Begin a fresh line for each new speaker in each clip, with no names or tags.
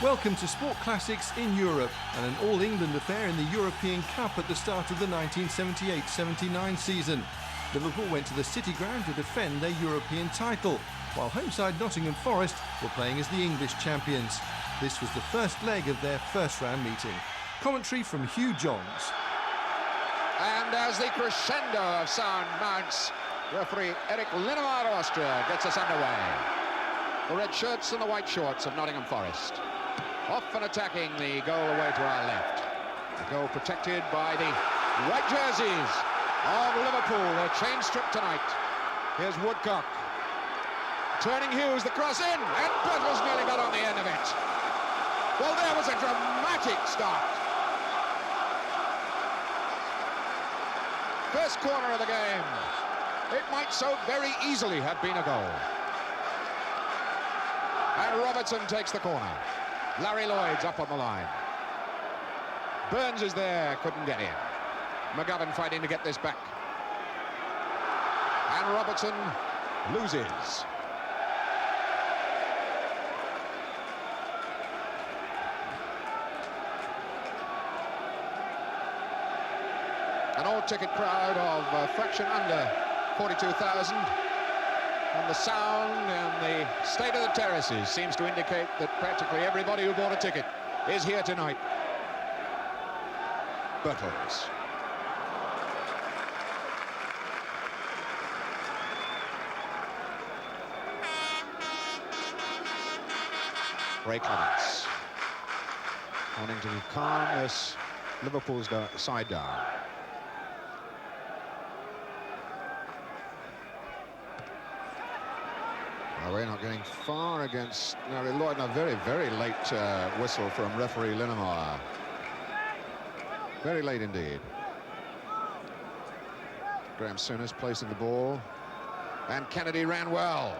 Welcome to Sport Classics in Europe and an all-England affair in the European Cup at the start of the 1978-79 season. Liverpool went to the City Ground to defend their European title, while home side Nottingham Forest were playing as the English champions. This was the first leg of their first-round meeting. Commentary from Hugh Johns.
And as the crescendo of sound mounts, referee Eric Linevar of Austria gets us underway. The red shirts and the white shorts of Nottingham Forest. Off and attacking the goal away to our left. The goal protected by the white jerseys of Liverpool. Their chain strip tonight. Here's Woodcock. Turning Hughes, the cross in, and Bertels nearly got on the end of it. Well, there was a dramatic start. First corner of the game. It might so very easily have been a goal. And Robertson takes the corner. Larry Lloyd's up on the line. Burns is there, couldn't get in. McGovern fighting to get this back. And Robertson loses. An all-ticket crowd of a fraction under 42,000. And the sound and the state of the terraces seems to indicate that practically everybody who bought a ticket is here tonight. Bertels. Ray Clements. Wanting to calm this Liverpool's side down. We're not getting far against Larry Lloyd. A very, very late whistle from referee Linevar. Very late indeed. Graham Souness placing the ball. And Kennedy ran well.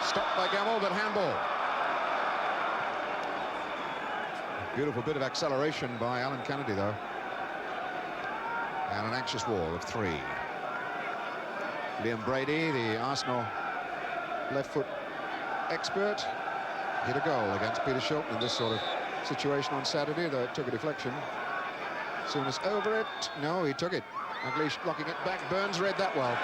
Stopped by Gamble, but handball. Beautiful bit of acceleration by Alan Kennedy, though. And an anxious wall of three. Liam Brady, the Arsenal left foot expert, hit a goal against Peter Shilton in this sort of situation on Saturday, though it took a deflection. Souness over it. No, he took it. McLeish blocking it back. Burns read that well.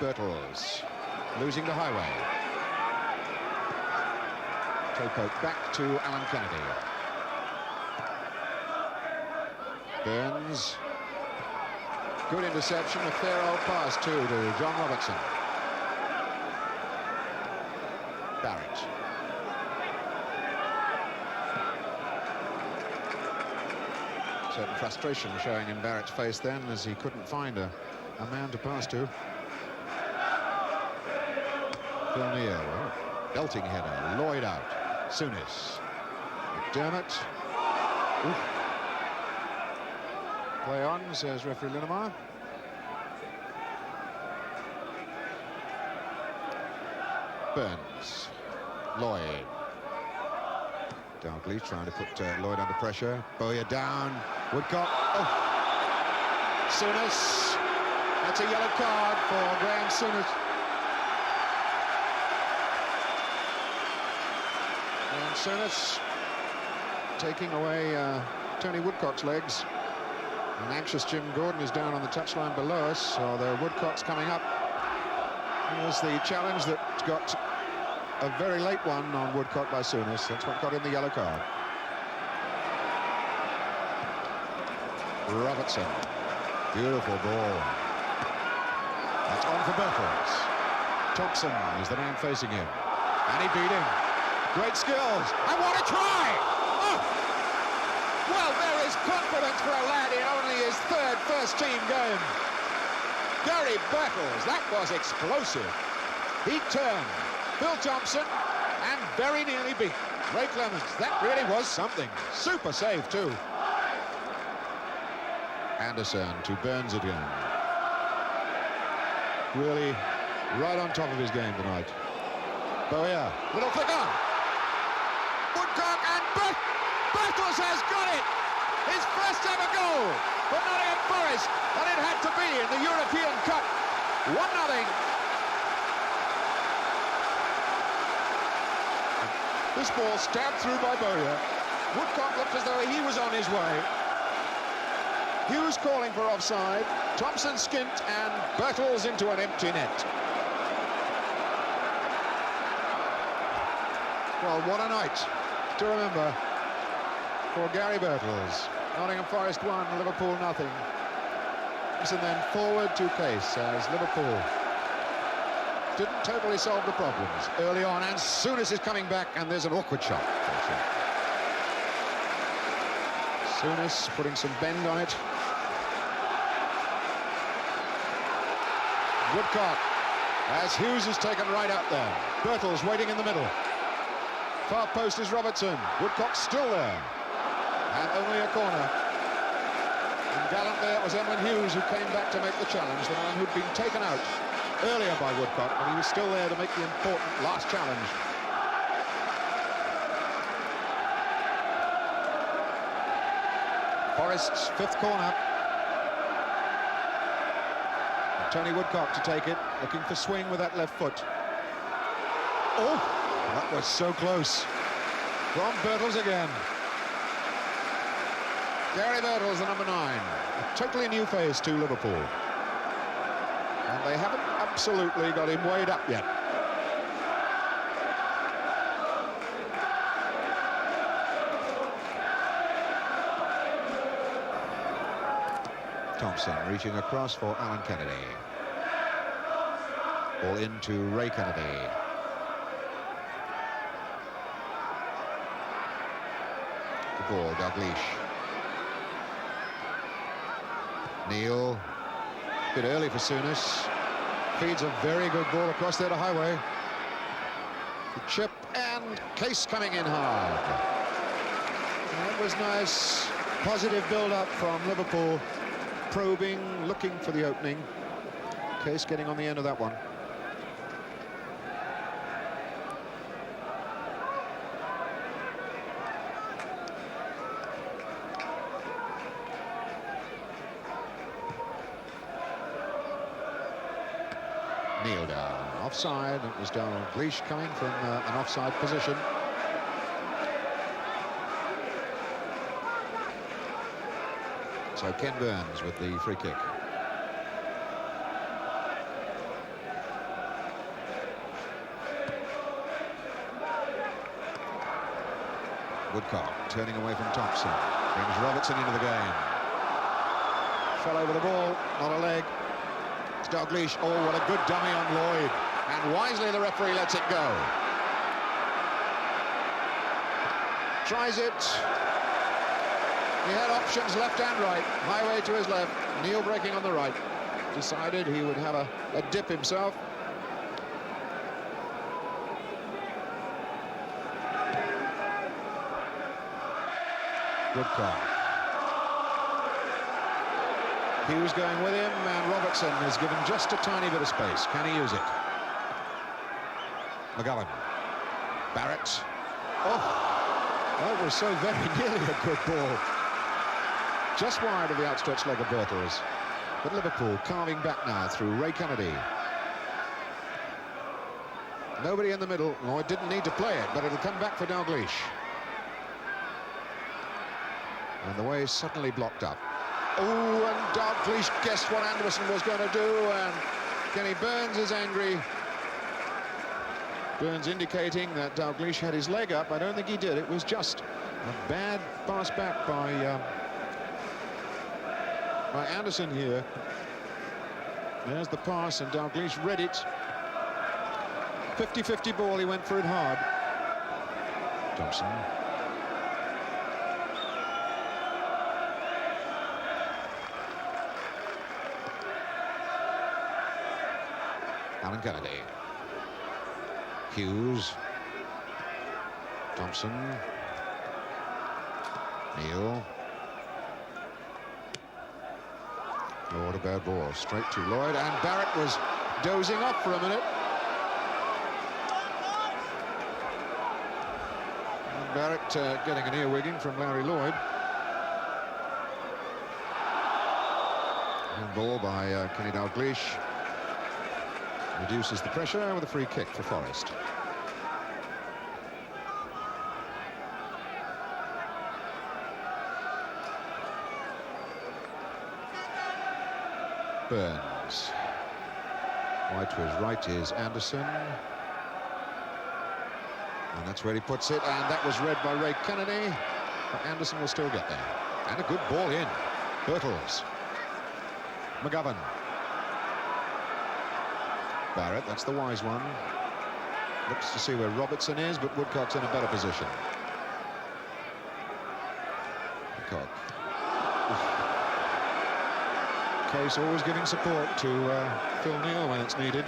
Bertels losing the highway. Toe poke back to Alan Kennedy. Burns. Good interception, a fair old pass too to John Robertson. Barrett. Certain frustration showing in Barrett's face then, as he couldn't find a man to pass to. Phil Neal, belting header, Lloyd out. Souness. McDermott. Oof. Play on, says referee Linevar. Burns. Lloyd. Dalglish trying to put Lloyd under pressure. Bowyer down. Woodcock. Oh. Souness. That's a yellow card for Graham Souness. And Souness taking away Tony Woodcock's legs. And anxious Jim Gordon is down on the touchline below us, so the Woodcock's coming up. Here's the challenge that got a very late one on Woodcock by Souness. That's what got him the yellow card. Robertson. Beautiful ball. That's on for Bertels. Thompson is the man facing him. And he beat him. Great skills. I want to try! Oh! Well, there is confidence for a lad in only his third first-team game. Gary Bertels, that was explosive. He turned Phil Thompson and very nearly beat Ray Clements. That really was something. Super save, too. Anderson to Burns again. Really right on top of his game tonight. Bowyer, little flick on. Woodcock and Bertels has got it! His first ever goal for Nottingham Forest, and it had to be in the European Cup. 1-0. This ball stabbed through by Bowyer. Woodcock looked as though he was on his way. Hughes calling for offside. Thompson skint and Birtles into an empty net. Well, what a night to remember for Gary Birtles. Nottingham Forest 1, Liverpool nothing. And then forward to Case as Liverpool didn't totally solve the problems early on, and Souness is coming back, and there's an awkward shot. Souness putting some bend on it. Woodcock, as Hughes is taken right out there. Birtles waiting in the middle. Far post is Robertson. Woodcock still there. And only a corner. And gallantly it was Emlyn Hughes who came back to make the challenge, the man who'd been taken out earlier by Woodcock, but he was still there to make the important last challenge. Forest's fifth corner. And Tony Woodcock to take it, looking for swing with that left foot. Oh, that was so close. From Birtles again. Gary Birtles, the number 9. A totally new face to Liverpool. And they haven't absolutely got him weighed up yet. Thompson reaching across for Alan Kennedy. Ball into Ray Kennedy. The ball, Dalglish. Neil, a bit early for Souness. Feeds a very good ball across there to Highway. The chip and Case coming in hard. That was nice, positive build-up from Liverpool. Probing, looking for the opening. Case getting on the end of that one. Neil down, offside. It was Dalglish coming from an offside position. So Ken Burns with the free kick. Woodcock turning away from Thompson. Brings Robertson into the game. Fell over the ball, not a leg. It's Dalglish. Oh, what a good dummy on Lloyd. And wisely the referee lets it go. Tries it. He had options left and right. Highway to his left. Neil breaking on the right. Decided he would have a dip himself. Woodcock. Hughes going with him, and Robertson is given just a tiny bit of space. Can he use it? McGowan. Barrett. Oh, that was so very nearly a good ball. Just wide of the outstretched leg of Birtles. But Liverpool carving back now through Ray Kennedy. Nobody in the middle. Lloyd didn't need to play it, but it'll come back for Dalglish. And the way is suddenly blocked up. Oh, and Dalglish guessed what Anderson was going to do, and Kenny Burns is angry. Burns indicating that Dalglish had his leg up. I don't think he did. It was just a bad pass back by Anderson here. There's the pass, and Dalglish read it. 50-50 ball, he went for it hard. Thompson. Alan Kennedy. Hughes. Thompson. Neil. Lloyd, a bad ball. Straight to Lloyd, and Barrett was dozing off for a minute. And Barrett getting an earwigging from Larry Lloyd. And ball by Kenny Dalglish. Reduces the pressure with a free kick for Forest. Burns. Wide to his right is Anderson. And that's where he puts it, and that was read by Ray Kennedy. But Anderson will still get there. And a good ball in. Birtles. McGovern. Barrett, that's the wise one. Looks to see where Robertson is, but Woodcock's in a better position. Woodcock. Case always giving support to Phil Neal when it's needed.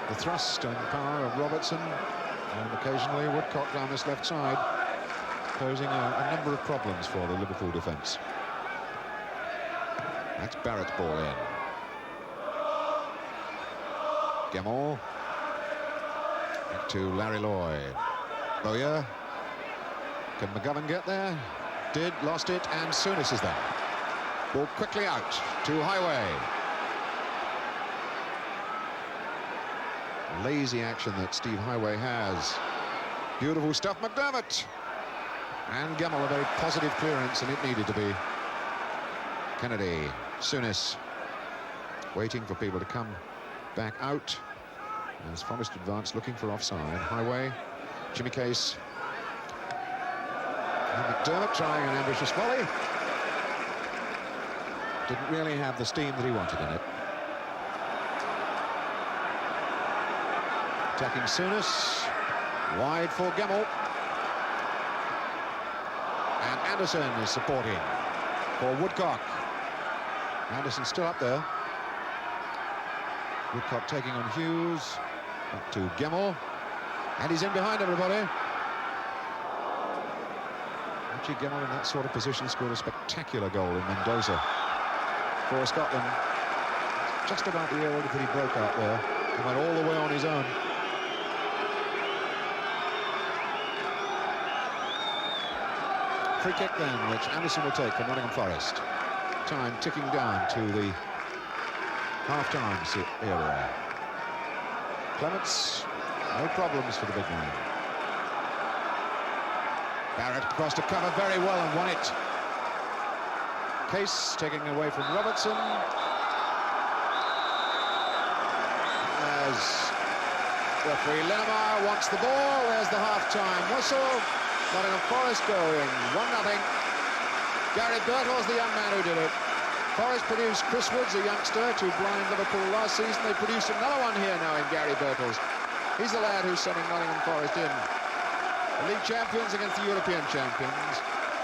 The thrust and power of Robertson, and occasionally Woodcock down this left side, posing a number of problems for the Liverpool defence. That's Barrett's ball in. Gemmell. Back to Larry Lloyd. Bowyer. Can McGovern get there? Did, lost it, and Souness is there. Ball quickly out to Highway. Lazy action that Steve Highway has. Beautiful stuff, McDermott. And Gemmell, a very positive clearance, and it needed to be. Kennedy, Souness, waiting for people to come back out as Forest advance, looking for offside. Highway, Jimmy Case, and McDermott trying an ambitious volley. Didn't really have the steam that he wanted in it. Attacking Souness, wide for Gemmell, and Anderson is supporting for Woodcock. Anderson still up there. Woodcock taking on Hughes. Back to Gemmell. And he's in behind everybody. Archie Gemmell in that sort of position scored a spectacular goal in Mendoza for Scotland. Just about the area that he broke out there. He went all the way on his own. Free kick then, which Anderson will take for Nottingham Forest. Time ticking down to the half-time era. Clements, no problems for the big man. Barrett crossed to cover very well and won it. Case taking away from Robertson. As referee Linamar wants the ball, there's the half-time whistle. Nottingham Forest going 1-0. Gary Birtles, the young man who did it. Forest produced Chris Woods, a youngster, to blind Liverpool last season. They produced another one here now in Gary Birtles. He's the lad who's sending Nottingham Forest in. The league champions against the European champions.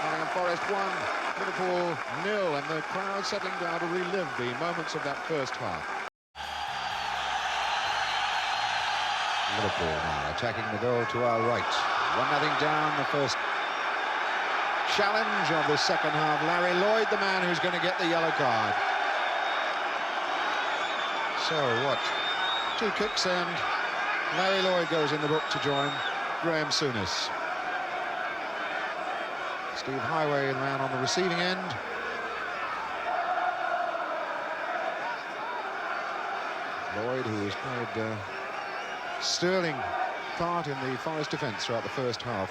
Nottingham Forest 1, Liverpool 0, and the crowd settling down to relive the moments of that first half. Liverpool now attacking the goal to our right. 1-0 down, the first challenge of the second half. Larry Lloyd, the man who's going to get the yellow card. So what? 2 kicks and Larry Lloyd goes in the book to join Graham Souness. Steve Highway, the man on the receiving end. Lloyd, who has played a sterling part in the Forest defence throughout the first half.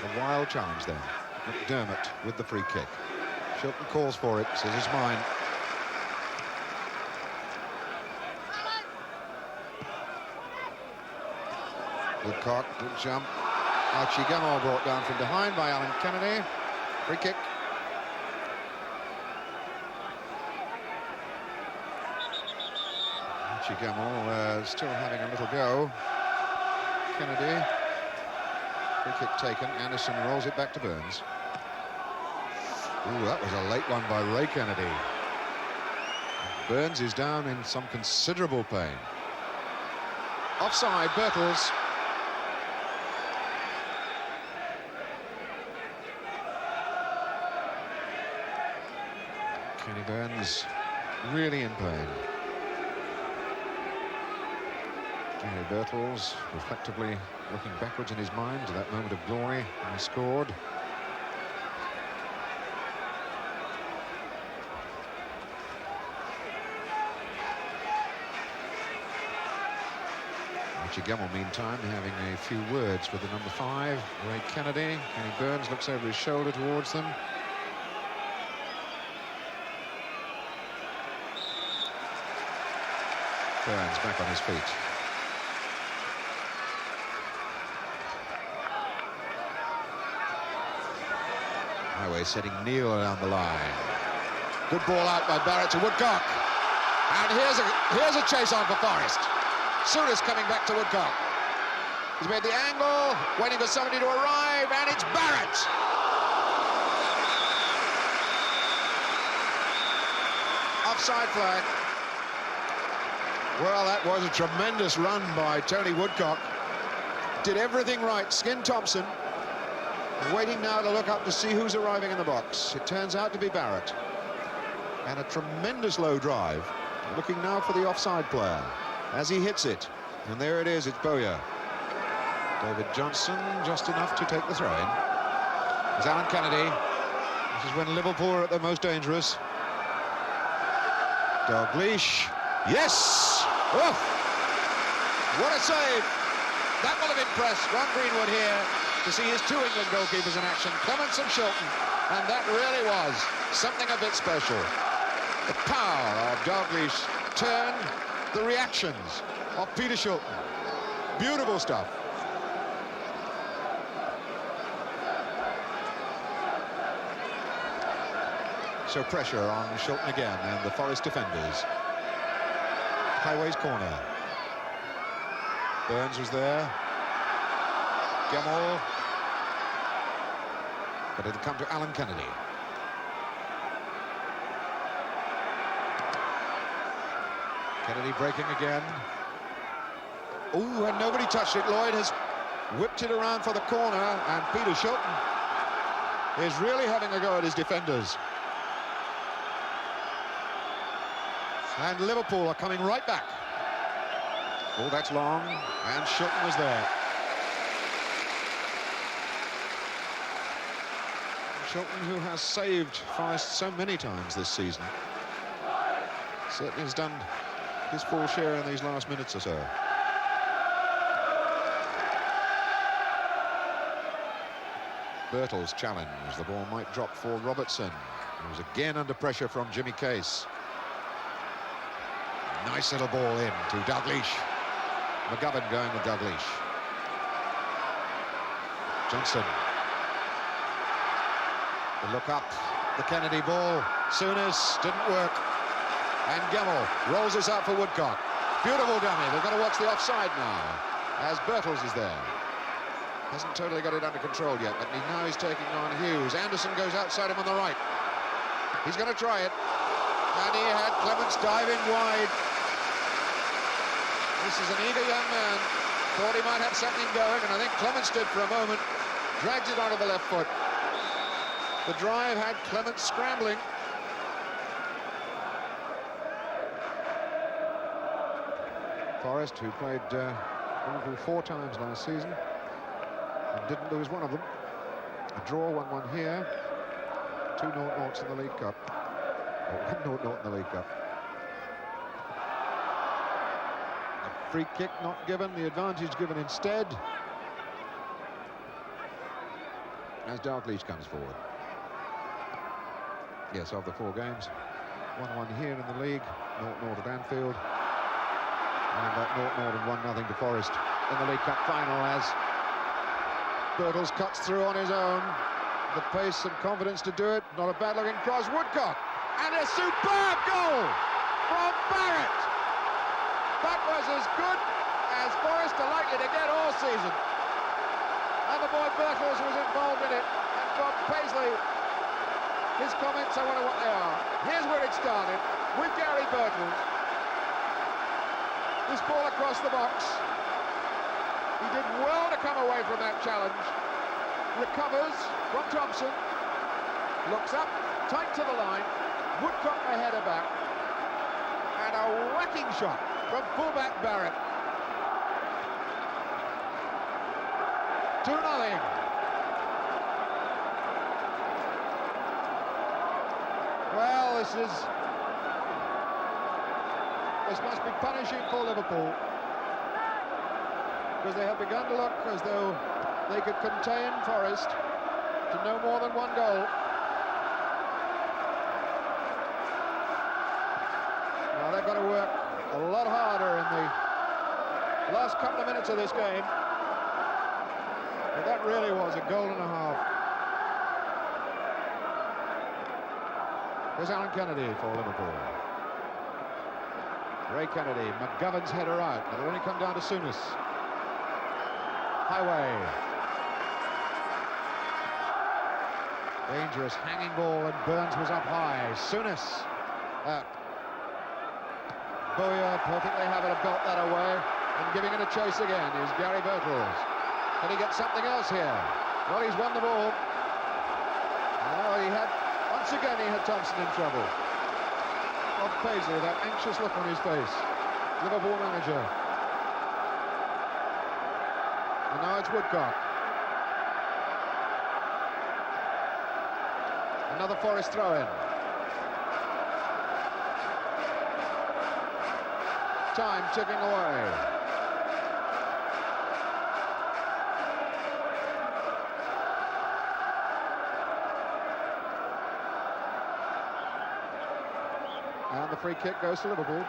A wild challenge then. McDermott with the free kick. Shilton calls for it, says it's mine. Woodcock, good jump. Archie Gemmell brought down from behind by Alan Kennedy. Free kick. Archie Gemmell still having a little go. Kennedy. Free kick taken. Anderson rolls it back to Burns. Ooh, that was a late one by Ray Kennedy. Burns is down in some considerable pain. Offside, Birtles. Kenny Burns really in pain. Gary Birtles reflectively looking backwards in his mind to that moment of glory when he scored. Archie Gemmell, meantime, having a few words with the number 5, Ray Kennedy. Kenny Burns looks over his shoulder towards them. Burns back on his feet. Highway setting Neal down the line. Good ball out by Barrett to Woodcock. And here's a chase on for Forest. Souness coming back to Woodcock. He's made the angle, waiting for somebody to arrive, and it's Barrett. Offside flag. Well, that was a tremendous run by Tony Woodcock. Did everything right. Skin Thompson. Waiting now to look up to see who's arriving in the box. It turns out to be Barrett. And a tremendous low drive. Looking now for the offside player as he hits it. And there it is, it's Bowyer. David Johnson just enough to take the throw-in. It's Alan Kennedy. This is when Liverpool are at their most dangerous. Dalglish. Yes! Oof! What a save! That will have impressed Ron Greenwood here to see his two England goalkeepers in action, Clements and Shilton, and that really was something a bit special. The power of Dalglish turned the reactions of Peter Shilton. Beautiful stuff. So pressure on Shilton again and the Forest defenders. Highway's corner. Burns was there. Gemmell. But it'll come to Alan Kennedy. Kennedy breaking again. Oh, and nobody touched it. Lloyd has whipped it around for the corner, and Peter Shilton is really having a go at his defenders. And Liverpool are coming right back. Oh, that's long, and Shilton was there. Shilton, who has saved Forest so many times this season, certainly has done his full share in these last minutes or so. Birtles challenge. The ball might drop for Robertson, who's again under pressure from Jimmy Case. Nice little ball in to Dalglish. McGovern going with Dalglish. Johnson. The look up, the Kennedy ball. Souness didn't work. And Gemmell rolls this out for Woodcock. Beautiful dummy. They've got to watch the offside now, as Birtles is there. Hasn't totally got it under control yet, but now he's taking on Hughes. Anderson goes outside him on the right. He's going to try it. And he had Clements diving wide. This is an eager young man. Thought he might have something going, and I think Clements did for a moment. Drags it onto the left foot. The drive had Clements scrambling. Forest, who played Liverpool 4 times last season and didn't lose one of them. A draw, 1-1 here. 2 0-0s in the League Cup. Or 1 0-0 in the League Cup. A free kick not given, the advantage given instead. As Dalglish comes forward. Yes, of the 4 games. 1-1 here in the league, 0-0 at Anfield. And that 0-0 and 1-0 to Forest in the League Cup final as Birtles cuts through on his own. The pace and confidence to do it. Not a bad looking cross. Woodcock. And a superb goal from Barrett. That was as good as Forest are likely to get all season. And the boy Birtles was involved in it. And Bob Paisley, his comments, I wonder what they are. Here's where it started with Gary Birtles. This ball across the box. He did well to come away from that challenge. Recovers from Thompson. Looks up, tight to the line. Woodcock a header back. And a whacking shot from fullback Barrett. 2-0. Well, this must be punishing for Liverpool, because they have begun to look as though they could contain Forest to no more than 1 goal. Now they've got to work a lot harder in the last couple of minutes of this game. But that really was a goal and a half. Here's Alan Kennedy for Liverpool. Ray Kennedy, McGovern's header out. It'll only come down to Souness. Highway. Dangerous hanging ball, and Burns was up high. Souness. Bowyer perfectly having to belt that away and giving it a chase again is Gary Birtles. Can he get something else here? Well, he's won the ball. Now once again he had Thompson in trouble. Bob Paisley, that anxious look on his face. Liverpool manager. And now it's Woodcock. Another Forest throw-in. Time ticking away. And the free kick goes to Liverpool.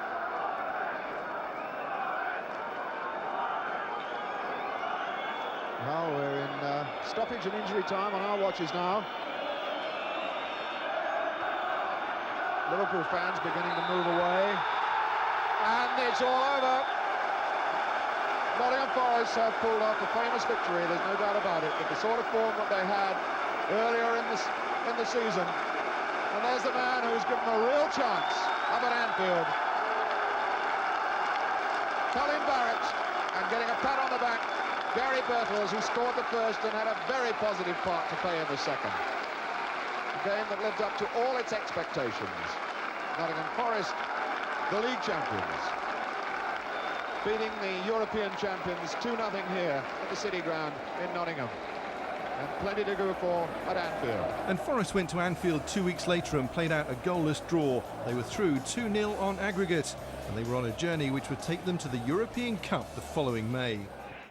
Well, we're in stoppage and injury time on our watches now. Liverpool fans beginning to move away. And it's all over. Nottingham Forest have pulled off a famous victory, there's no doubt about it, with the sort of form that they had earlier in the season. And there's the man who's given them a real chance up at Anfield. Colin Barrett, and getting a pat on the back, Gary Birtles, who scored the first and had a very positive part to play in the second. A game that lived up to all its expectations. Nottingham Forest, the league champions, beating the European champions 2-0 here at the City Ground in Nottingham. And plenty to go for at Anfield.
And Forest went to Anfield 2 weeks later and played out a goalless draw. They were through 2-0 on aggregate, and they were on a journey which would take them to the European Cup the following May.